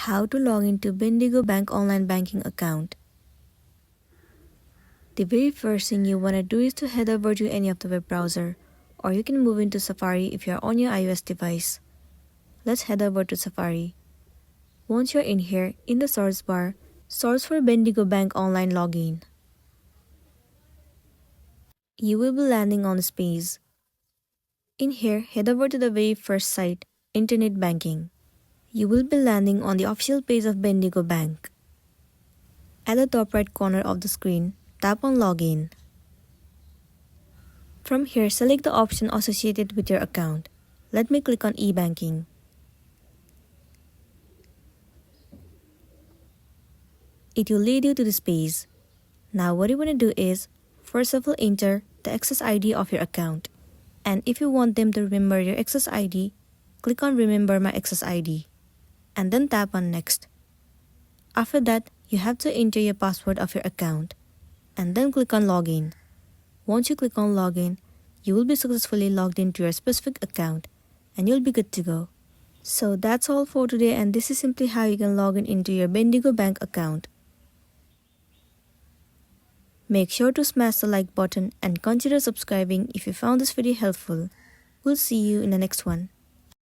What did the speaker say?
How to log into Bendigo Bank online banking account. The very first thing you want to do is to head over to any of the web browser, or you can move into Safari if you are on your iOS device. Let's head over to Safari. Once you're in here, in the search bar, search for Bendigo Bank online login. You will be landing on this page. In here, head over to the very first site, Internet Banking. You will be landing on the official page of Bendigo Bank. At the top right corner of the screen, tap on Login. From here, select the option associated with your account. Let me click on e-banking. It will lead you to this page. Now what you want to do is, first of all, enter the access ID of your account. And if you want them to remember your access ID, click on Remember My Access ID. And then tap on Next. After that, you have to enter your password of your account. And then click on Login. Once you click on Login, you will be successfully logged into your specific account and you'll be good to go. So that's all for today, and this is simply how you can log in into your Bendigo Bank account. Make sure to smash the like button and consider subscribing if you found this video helpful. We'll see you in the next one.